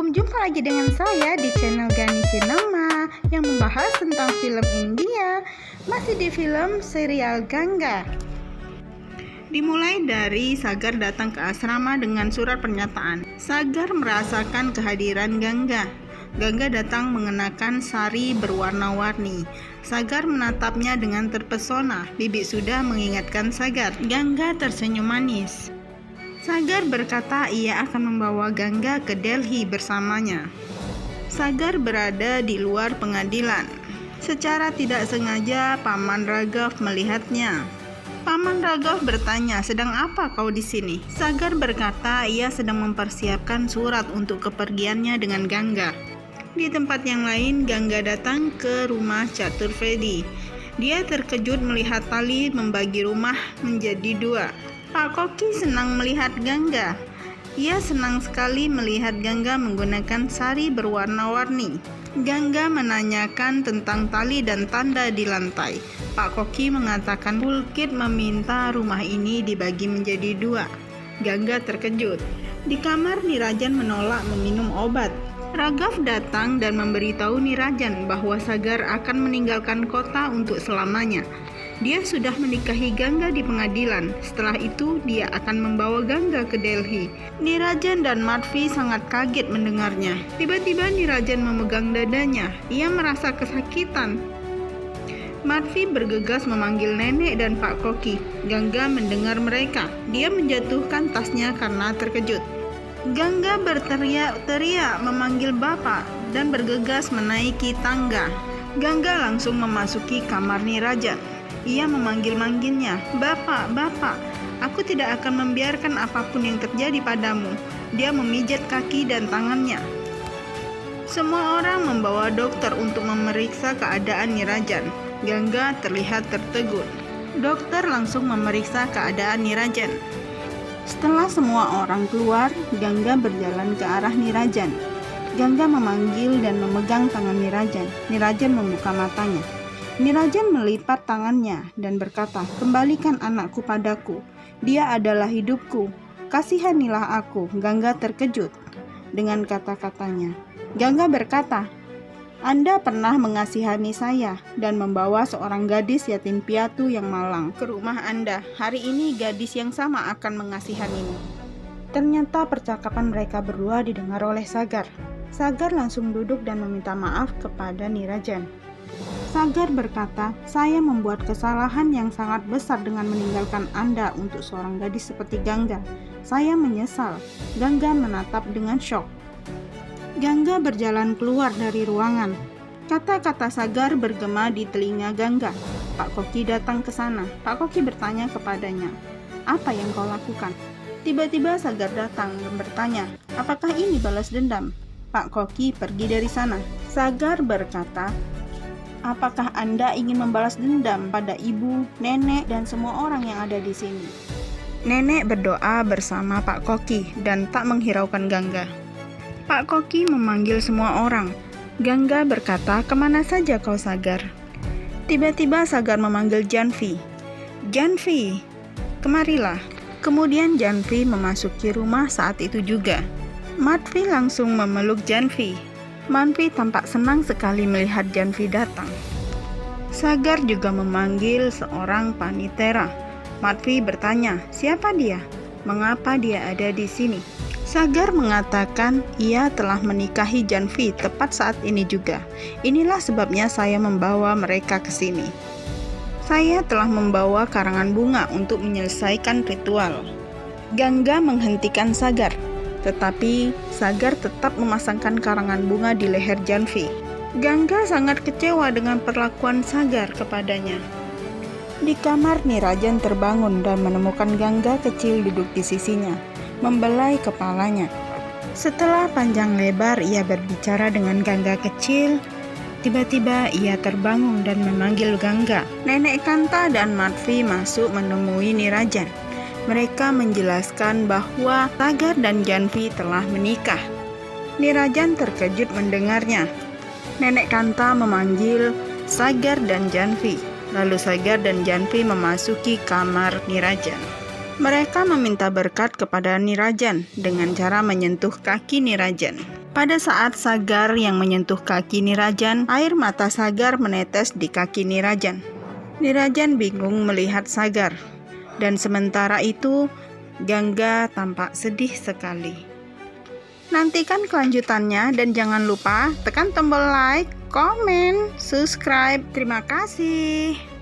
Jumpa lagi dengan saya di channel Gani Cinema yang membahas tentang film India, masih di film serial Ganga. Dimulai dari Sagar datang ke asrama dengan surat pernyataan. Sagar merasakan kehadiran Ganga. Ganga datang mengenakan sari berwarna-warni. Sagar menatapnya dengan terpesona. Bibi sudah mengingatkan Sagar. Ganga tersenyum manis. Sagar berkata ia akan membawa Ganga ke Delhi bersamanya. Sagar berada di luar pengadilan. Secara tidak sengaja Paman Raghav melihatnya. Paman Raghav bertanya, "Sedang apa kau di sini?" Sagar berkata ia sedang mempersiapkan surat untuk kepergiannya dengan Ganga. Di tempat yang lain, Ganga datang ke rumah Chaturvedi. Dia terkejut melihat Tali membagi rumah menjadi dua. Pak Koki senang melihat Ganga. Ia senang sekali melihat Ganga menggunakan sari berwarna-warni. Ganga menanyakan tentang tali dan tanda di lantai. Pak Koki mengatakan Pulkit meminta rumah ini dibagi menjadi dua. Ganga terkejut. Di kamar, Nirajan menolak meminum obat. Raghav datang dan memberitahu Nirajan bahwa Sagar akan meninggalkan kota untuk selamanya. Dia sudah menikahi Ganga di pengadilan. Setelah itu, dia akan membawa Ganga ke Delhi. Nirajan dan Madvi sangat kaget mendengarnya. Tiba-tiba Nirajan memegang dadanya. Ia merasa kesakitan. Madvi bergegas memanggil nenek dan Pak Koki. Ganga mendengar mereka. Dia menjatuhkan tasnya karena terkejut. Ganga berteriak-teriak memanggil bapak dan bergegas menaiki tangga. Ganga langsung memasuki kamar Nirajan. Ia memanggil-manggilnya, "Bapak, Bapak, aku tidak akan membiarkan apapun yang terjadi padamu." Dia memijat kaki dan tangannya. Semua orang membawa dokter untuk memeriksa keadaan Nirajan. Ganga terlihat tertegun. Dokter langsung memeriksa keadaan Nirajan. Setelah semua orang keluar, Ganga berjalan ke arah Nirajan. Ganga memanggil dan memegang tangan Nirajan. Nirajan membuka matanya. Nirajan melipat tangannya dan berkata, "Kembalikan anakku padaku. Dia adalah hidupku. Kasihanilah aku." Ganga terkejut dengan kata-katanya. Ganga berkata, "Anda pernah mengasihani saya dan membawa seorang gadis yatim piatu yang malang ke rumah Anda. Hari ini gadis yang sama akan mengasihanimu." Ternyata percakapan mereka berdua didengar oleh Sagar. Sagar langsung duduk dan meminta maaf kepada Nirajan. Sagar berkata, "Saya membuat kesalahan yang sangat besar dengan meninggalkan Anda untuk seorang gadis seperti Ganga. Saya menyesal." Ganga menatap dengan syok. Ganga berjalan keluar dari ruangan. Kata-kata Sagar bergema di telinga Ganga. Pak Koki datang ke sana. Pak Koki bertanya kepadanya, "Apa yang kau lakukan?" Tiba-tiba Sagar datang dan bertanya, "Apakah ini balas dendam?" Pak Koki pergi dari sana. Sagar berkata, "Apakah Anda ingin membalas dendam pada ibu, nenek, dan semua orang yang ada di sini?" Nenek berdoa bersama Pak Koki dan tak menghiraukan Ganga. Pak Koki memanggil semua orang. Ganga berkata, "Kemana saja kau, Sagar?" Tiba-tiba Sagar memanggil Janvi. "Janvi, kemarilah." Kemudian Janvi memasuki rumah saat itu juga. Madvi langsung memeluk Janvi. Madvi tampak senang sekali melihat Janvi datang. Sagar juga memanggil seorang panitera. Madvi bertanya, "Siapa dia? Mengapa dia ada di sini?" Sagar mengatakan ia telah menikahi Janvi tepat saat ini juga. "Inilah sebabnya saya membawa mereka ke sini. Saya telah membawa karangan bunga untuk menyelesaikan ritual." Ganga menghentikan Sagar, tetapi Sagar tetap memasangkan karangan bunga di leher Janvi. Ganga sangat kecewa dengan perlakuan Sagar kepadanya. Di kamar, Nirajan terbangun dan menemukan Ganga kecil duduk di sisinya, membelai kepalanya. Setelah panjang lebar ia berbicara dengan Ganga kecil, tiba-tiba ia terbangun dan memanggil Ganga. Nenek Kanta dan Madvi masuk menemui Nirajan. Mereka menjelaskan bahwa Sagar dan Janvi telah menikah. Nirajan terkejut mendengarnya. Nenek Kanta memanggil Sagar dan Janvi. Lalu Sagar dan Janvi memasuki kamar Nirajan. Mereka meminta berkat kepada Nirajan dengan cara menyentuh kaki Nirajan. Pada saat Sagar yang menyentuh kaki Nirajan, air mata Sagar menetes di kaki Nirajan. Nirajan bingung melihat Sagar, dan sementara itu Gangga tampak sedih sekali. Nantikan kelanjutannya dan jangan lupa tekan tombol like, komen, subscribe. Terima kasih.